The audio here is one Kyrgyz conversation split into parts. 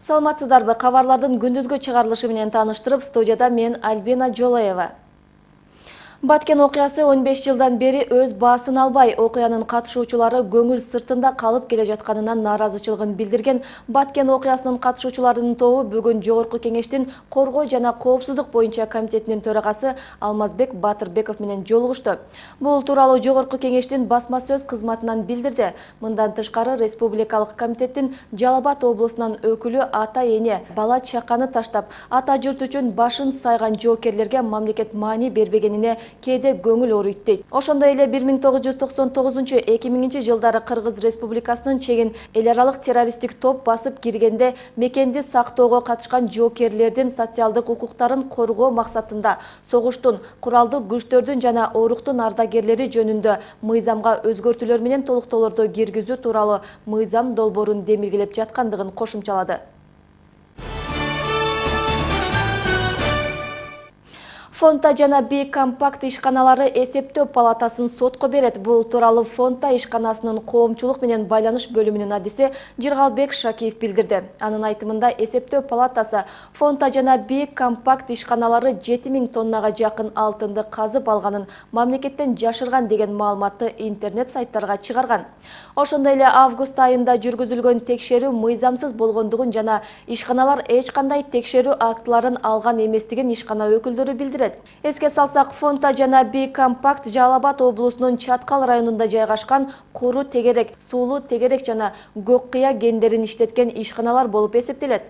Саламатсыздарбы, кабарлардын күндүзгү чыгарылышы менен тааныштырып, студияда мен Альбина Жолаева. Баткен окуясы 15 жылдан бери өз баасын албай, окуянын катышуучулары көңүл сыртында калып келе жатканынан нааразычылыгын билдирген Баткен окуясынын катышуучуларынын тобу бүгүн Жогорку Кеңештин Коргоо жана коопсуздук боюнча комитетинин төрагасы Алмазбек Батырбеков менен жолугушту. Бул тууралуу Жогорку Кеңештин басма сөз кызматынан билдирди. Мындан тышкары Республикалык комитеттин Жалал Абад облусунан өкүлү ата-эне бала чаканы таштап, ата журт үчүн башын сайган жоокерлерге мамлекет маани бербегенине кээде көңүл ооруйт дейт. Ошондой эле 1999-2000 жылдары Кыргыз Республикасынын чегин эл аралык террористтик топ басып киргенде мекенди сактоого катышкан жоокерлердин социалдык укуктарын коргоо максатында согуштун, куралдуу күчтөрдүн жана оруктун ардагерлери жөнүндө мыйзамга өзгөртүүлөр менен толуктоолорду киргизүү тууралуу мыйзам долбоорун демилгелеп жаткандыгын кошумчалады. Фонта жана Би компакт ишканалары эсептөө палатасын сотко берет. Бул тууралуу Фонта ишканасынын коомчулук менен байланыш бөлүмүнүн адиси Жыргалбек Шакиев билдирди. Анын айтымында эсептөө палатасы Фонта жана Би компакт ишканалары 7000 тоннага жакын алтынды казып алганын мамлекеттен жашырган деген маалыматты интернет сайттарга чыгарган. Ошондой эле август айында жүргүзүлгөн текшерүү мыйзамсыз болгондугун жана ишканалар эч кандай текшерүү актыларын алган эместигин ишкана өкүлдөрү билдирет. Эске салсак, Фонта жана Би компакт Жалал Абад облусунун Чаткал районунда жайгашкан куру тегерек, суулуу тегерек жана көк кыя кендерин иштеткен ишканалар болуп эсептелет.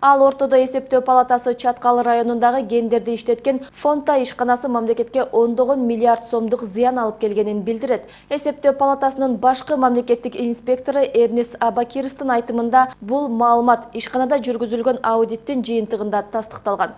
Ал ортодо эсептөө палатасы Чаткал районундагы кендерди иштеткен Фонта ишканасы мамлекетке ондогон миллиард сомдук зыян алып келгенин билдирет. Эсептөө палатасынын башкы мамлекеттик инспектору Эрнис Абакировдун айтымында бул маалымат ишканада жүргүзүлгөн аудиттин жыйынтыгында тастыкталган.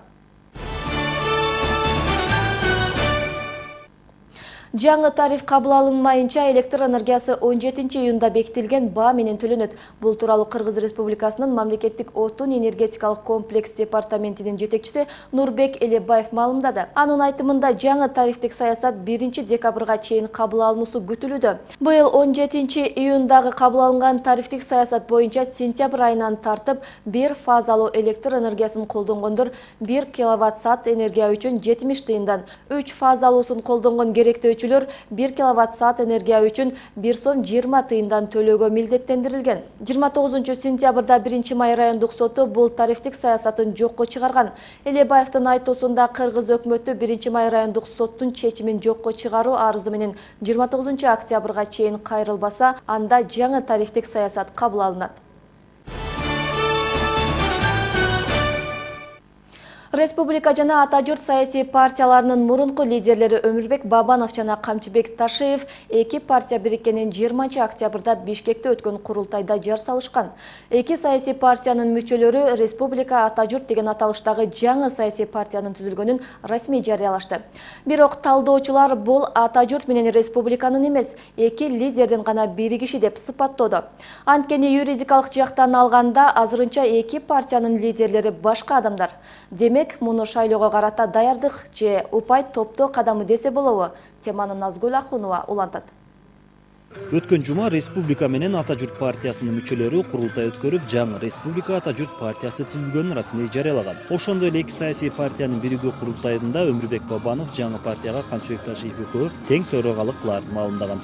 Жаңы тариф кабыл алынмайынча электр энергиясы 17 июнда бекитилген баа менен төлөнөт. Бул тууралуу Кыргыз Республикасынын мамлекеттик отун энергетикалык комплекс департаментинин жетекчиси Нурбек Элебаев маалымдады. Анын айтымында жаңы тарифтик саясат 1 декабрга чейин кабыл алынуусу күтүлүүдө. Быйыл 17 июндагы кабыл алынган тарифтик саясат боюнча сентябрь айынан тартып бир фазалуу электр энергиясын колдонгондор 1 киловатт-саат энергия үчүн 70 тыйындан, 3 фазалуусун колдонгон керектөө 1 киловатт-саат энергия үчүн 1 сом 20 тыйындан төлөөгө милдеттендирилген. 29 сентябрда 1 май райондук соту бул тарифтик саясатын жокко чыгарган. Элебаевдин айтуусунда Кыргыз өкмөтү 1 май райондук соттун чечимин жокко чыгаруу арызы менен 29 октябрга чейин кайрылбаса, анда жаңы тарифтик саясат кабыл алынат. Республика жана ата журт саясий партияларынын мурунку лидерлери Өмүрбек Бабанов жана Камчыбек Ташиев эки партия бириккенин 20 октябрда Бишкекте өткөн курултайда жар салышкан. Эки саясий партиянын мүчөлөрү Республика ата журт деген аталыштагы жаңы саясий партиянын түзүлгөнүн расмий жарыялашты. Бирок талдоочулар бул ата журт менен республиканын эмес, эки лидердин гана биригиши деп сыпаттоодо. Анткени юридикалык жактан алганда азырынча эки партиянын лидерлери башка адамдар. Демек, муну шайлоого карата даярдык же упай топтоо кадамы десе болобу? Теманы Назгүл Ахунова улантат. Өткөн жума Республика менен ата журт партиясынын мүчөлөрү курултай өткөрүп, жаңы Республика ата журт партиясы түзүлгөнүн расмий жарыялаган. Ошондой эле эки саясий партиянын биригүү курултайында Өмүрбек Бабанов жаңы партияга Камчыбек Ташиев экөө тең төрагалык кыларын маалымдаган.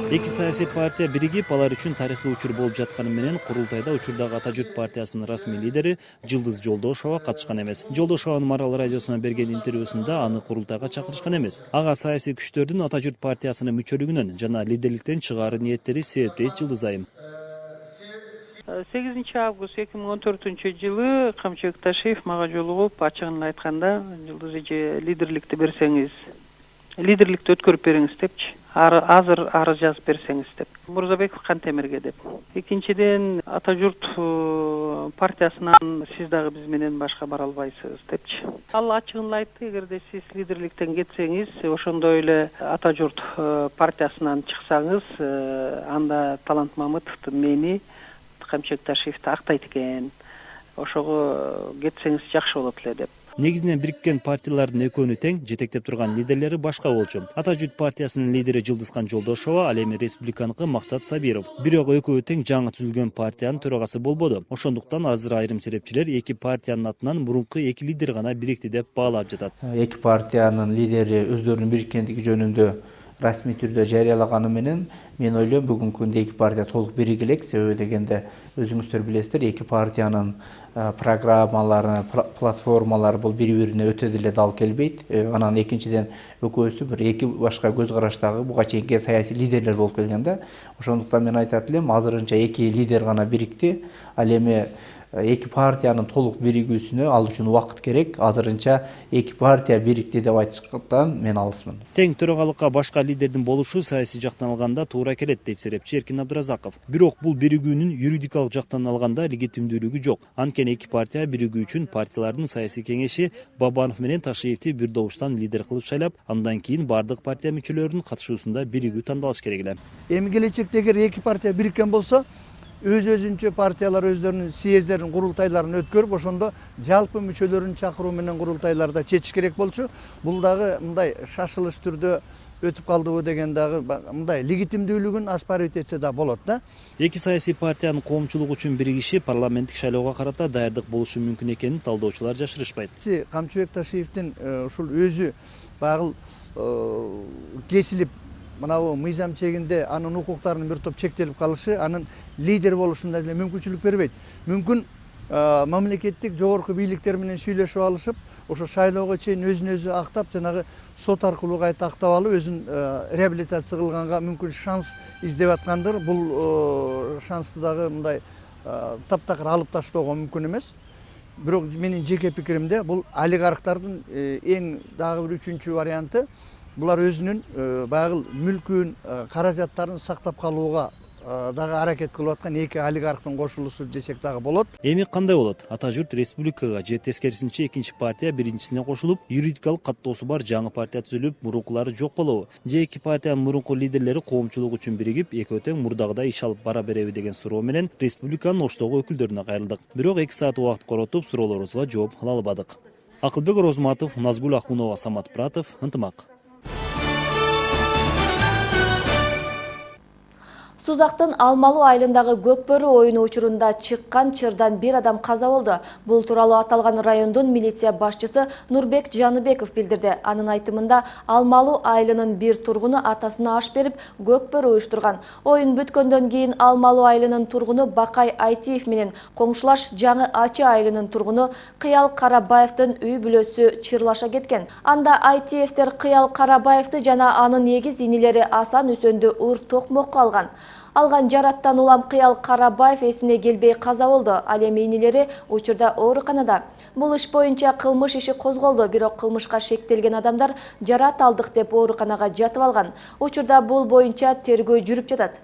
Эки саясий партия биригип, алар үчүн тарыхый учур болуп жатканы менен курултайда учурдагы ата журт партиясынын расмий лидери Жылдыз Жолдошова катышкан эмес. Жолдошованын Марал радиосуна берген интервьюсунда аны курултайга чакырышкан эмес. Ага саясий күчтөрдүн ата журт партиясынын мүчөлүгүнөн жана лидерликтен чыгаары ниеттери себеп дейт Жылдыз айым. 8 август 2014 жылы Камчыбек Ташиев мага жолугуп, ачыгын айтканда, Жылдыз эже лидерликти берсеңиз, лидерликти өткөрүп бериңиз депчи. Азыр арыз жазып берсеңиз деп. Мурзабеков Кантемирге деп. Экинчиден ата журт партиясынан сиз дагы биз менен башка бара албайсыз депчи. Ал ачыгын айтты, эгерде сиз лидерликтен кетсеңиз, ошондой эле ата журт партиясынан чыксаңыз, анда Талант Мамытовду, мени, Камчыбек Ташиевди актайт экен. Ошого кетсеңиз жакшы болот эле деп. Негизинен бириккен партиялардын экөөнү тең, жетектеп турган лидерлери башка болчу. Ата журт партиясынын лидери Жылдызкан Жолдошова, ал эми республиканыкы Максат Сабиров. Бирок экөө тең жаңы түзүлгөн партиянын төрагасы болбоду. Ошондуктан азыр айрым серепчилер эки партиянын атынан мурунку эки лидер гана бирикти деп баалап жатат. Эки партиянын лидери өздөрүнүн бириккендиги жөнүндө расмий түрдө жарыялаганы менен мен ойлойм бүгүнкү күндө эки партия толук бириге элек. Себеби дегенде өзүңүздөр билесиздер, эки партиянын программалары, платформалары бул бири-бирине өтө деле дал келбейт. Анан экинчиден экөөсү бир эки башка көз караштагы буга чейинки саясий лидерлер болуп келген да. Ошондуктан мен айтат элем, азырынча эки лидер гана бирикти. Ал эми эки партиянын толук биригүүсүнө ал үчүн убакыт керек. Азырынча эки партия бирикти деп айтышкан мен алысмын. Тең төрагалыкка башка лидердин болушу саясий жактан алганда туура келет, дейт серепчи Эркин Абдыразаков. Бирок бул биригүүнүн юридикалык жактан алганда легитимдүүлүгү жок. Анткени эки партия биригүү үчүн партиялардын саясий кеңеши Бабанов менен Ташиевди бир добуштан лидер кылып шайлап, андан кийин бардык партия мүчөлөрүнүн катышуусунда биригүү тандалыш керек эле. Эми келечекте эгер эки партия бириккен болсо, өзүнчө партиялар өздөрүнүн съездерин, курултайларын өткөрүп, ошондо жалпы мүчөлөрүн чакыруу менен курултайларда чечиш керек болчу. Бул дагы мындай шашылыш түрдө өтүп калдыбы деген дагы мындай легитимдүүлүгүн аспарить этсе да болот да. Эки саясий партиянын коомчулук үчүн биригиши парламенттик шайлоого карата даярдык болушу мүмкүн экенин талдоочулар жашырышпайт. Камчыбек Ташиевдин ушул өзү багыл кесилип, мынабу мыйзам чегинде анын укуктарынын бир топ чектелип калышы анын лидер болушуна деле мүмкүнчүлүк бербейт. Мүмкүн мамлекеттик жогорку бийликтер менен сүйлөшүп алышып, ошо шайлоого чейин өзүн өзү актап, жанагы сот аркылуу кайта актап алып, өзүн реабилитация кылганга мүмкүн шанс издеп аткандыр. Бул шансты дагы мындай таптакыр алып таштоого мүмкүн эмес. Бирок менин жеке пикиримде бул олигархтардын эң дагы бир үчүнчү варианты. Булар өзүнүн багыл мүлкүн, каражаттарын сактап калууга дагы аракет кылып аткан эки олигархтын кошулуусу десек дагы болот. Эми кандай болот? Ата журт республикага же тескерисинче экинчи партия биринчисине кошулуп, юридикалык каттоосу бар жаңы партия түзүлүп, мурункулары жок болобу? Же эки партиянын мурунку лидерлери коомчулук үчүн биригип, экөө тең мурдагыдай иш алып бара береби деген суроо менен республиканын оштогу өкүлдөрүнө кайрылдык. Бирок 2 саат убакыт коротуп, суроолорубузга жооп ала албадык. Акылбек Орозматов, Назгул Ахунова, Самат Пратов, Ынтымак. Сузактын Алмалуу айылындагы Көкбөрү оюну учурунда чыккан чырдан бир адам каза болду. Бул тууралуу аталган райондун милиция башчысы Нурбек Жаныбеков билдирди. Анын айтымында Алмалуу айылынын бир тургуну атасына аш берип Көкбөрү уюштурган. Оюн бүткөндөн кийин Алмалуу айылынын тургуну Бакай Айтиев менен коңшулаш Жаңы Ачы айылынын тургуну Кыял Карабаевдин үй бүлөсү чырлаша кеткен. Анда Айтиевдер Кыял Карабаевди жана анын эгиз инилери Асан Үсөндү ур токмокко алган. Алган жараттан улам Кыял Карабаев эсине келбей каза болду. Ал эми инилери учурда ооруканада. Бул иш боюнча кылмыш иши козголду, бирок кылмышка шектелген адамдар жарат алдык деп ооруканага жатып алган. Учурда бул боюнча тергөө жүрүп жатат.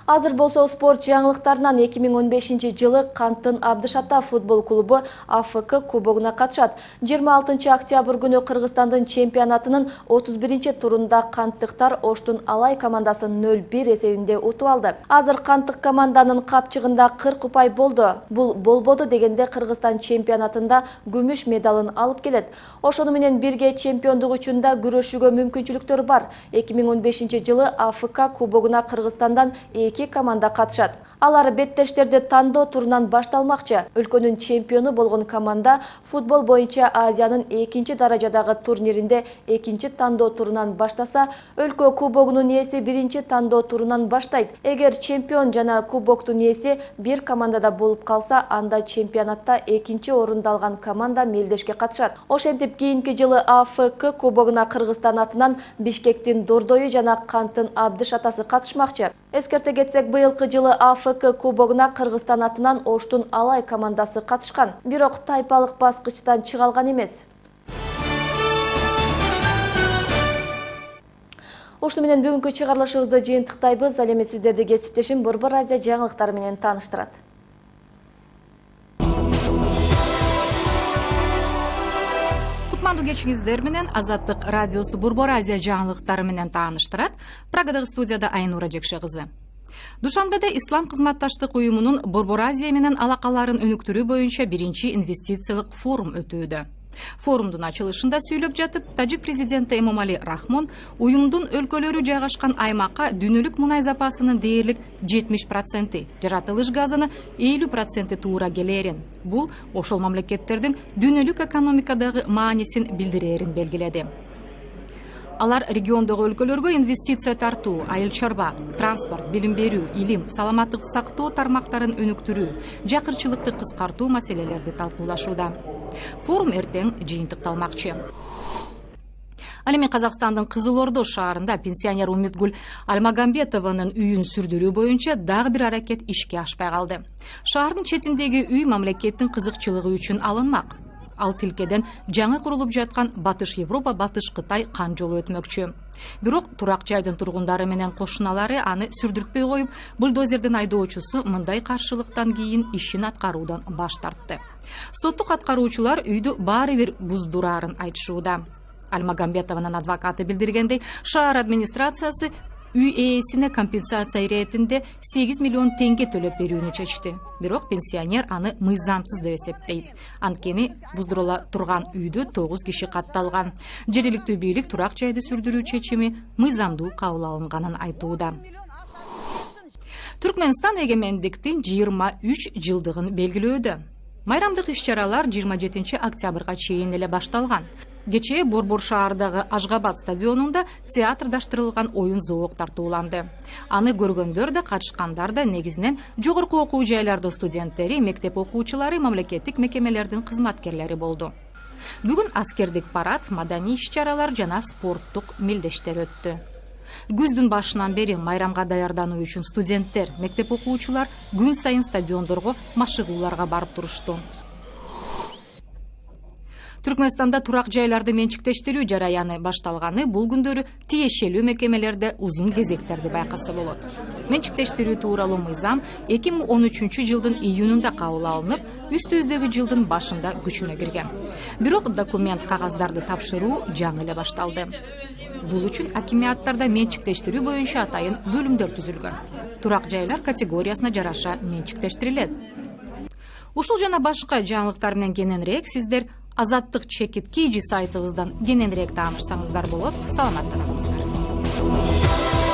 Азыр болсо спорт жаңылыктарынан 2015 жылы Канттын Абдышата футбол клубу АФК кубогуна катышат. 26 октябрь күнү Кыргызстандын чемпионатынын 31 турунда канттыктар Оштун Алай командасын 0-1 эсебинде утуп алды. Азыр канттык команданын капчыгында 40 упай болду. Бул болбоду дегенде Кыргызстан чемпионатында күмүш медалын алып келет. Ошону менен бирге чемпиондук учунда күрөшүүгө мүмкүнчүлүктөр бар. 2015 жылы АФК кубогуна Кыргызстандан команда катышат. Алар беттештерди тандоо турунан башталмакчы. Өлкөнүн чемпиону болгон команда футбол боюнча Азиянын 2 даражадагы турниринде 2 тандоо турунан баштаса, өлкө кубогунун ээси 1 тандоо турунан баштайт. Эгер чемпион жана кубоктун ээси бир командада болуп калса, анда чемпионатта 2 орунду алган команда мелдешке катышат. Ошентип кийинки жылы АФК кубогуна Кыргызстан атынан Бишкектин Дордою жана Канттын Абдышатасы катышмакчы. Эскерте кетсек, быйылкы жылы АФК кубогуна Кыргызстан атынан Оштун Алай командасы катышкан. Бирок тайпалык баскычтан чыга алган эмес. Ушуну менен бүгүнкү чыгарылышыбызды жыйынтыктайбыз. Ал эми сиздерди кесиптешим Борбор Азия жаңылыктары менен тааныштырат. Кутмандуу кечиңиздер менен Азаттык радиосу Борбор Азия жаңылыктары менен тааныштырат. Прагадагы студияда Айнура Жекше кызы. Душанбеде Ислам кызматташтык уюмунун Борбор Азия менен алакаларын өнүктүрүү боюнча биринчи инвестициялык форум өтүүдө. Форумдун ачылышында сүйлөп жатып, Тажик президенти Эмомали Рахмон уюмдун өлкөлөрү жайгашкан аймакка дүйнөлүк мунай запасынын дээрлик 70%, жаратылыш газынын 50% туура келерин, бул ошол мамлекеттердин дүйнөлүк экономикадагы маанисин билдирерин белгиледи. Алар региондогу өлкөлөргө инвестиция тартуу, айыл чарба, транспорт, билим берүү, илим, саламаттыкты сактоо тармактарын өнүктүрүү, жакырчылыкты кыскартуу маселелерди талкуулашууда. Форум эртең жыйынтыкталмакчы. Ал эми Казакстандын Кызыл Ордо шаарында пенсионер Умитгүл Альмагамбетованын үйүн сүрдүрүү боюнча дагы бир аракет ишке ашпай калды. Шаардын четиндеги үй мамлекеттин кызыкчылыгы үчүн алынмак. Ал тилкеден жаңы курулуп жаткан Батыш Европа, Батыш Кытай кан жолу өтмөкчү. Бирок турак жайдын тургундары менен кошуналары аны сүрдүртпөй коюп, бульдозердин айдоочусу мындай каршылыктан кийин ишин аткаруудан баш тартты. Соттук аткаруучулар үйдү баары бир буздураарын айтышууда. Альмагамбетованын адвокаты билдиргендей, шаар администрациясы үй ээсине компенсация иретинде 8 миллион теңге төлөп берүүнү чечти. Бирок пенсионер аны мыйзамсыз деп эсептейт. Анткени буздурула турган үйдө 9 киши катталган. Жергиликтүү бийлик турак жайды сүрдүрүү чечими мыйзамдуу кабыл алынганын айтууда. Түркмөнстан эгемендиктин 23 жылдыгын белгилөөдө. Майрамдык иш-чаралар 27 октябрга чейин эле башталган. Кечээ Борбор шаардагы Ашгабад стадионунда театрдаштырылган оюн зоок тартууланды. Аны көргөндөр да, катышкандар да негизинен жогорку окуу жайлардын студенттери, мектеп окуучулары, мамлекеттик мекемелердин кызматкерлери болду. Бүгүн аскердик парад, маданий иш-чаралар жана спорттук мелдештер өттү. Күздүн башынан бери майрамга даярдануу үчүн студенттер, мектеп окуучулар күн сайын стадиондорго машыгууларга барып турушту. Түркмөнстанда турак жайларды менчиктештирүү жараяны башталганы бул күндөрү тиешелүү мекемелерде узун кезектерди байкаса болот. Менчиктештирүү тууралуу мыйзам 2013 жылдын июнунда кабыл алынып, үстүбүздөгү жылдын башында күчүнө кирген. Бирок документ кагаздарды тапшыруу жаңы эле башталды. Бул үчүн акимиаттарда менчиктештирүү боюнча атайын бөлүмдөр түзүлгөн. Турак жайлар категориясына жараша менчиктештирилет. Ушул жана башка жаңылыктар менен кененирээк сиздер Азаттык чекит KG сайтыбыздан кененирээк таанышсаңыздар болот. Саламатта калыңыздар.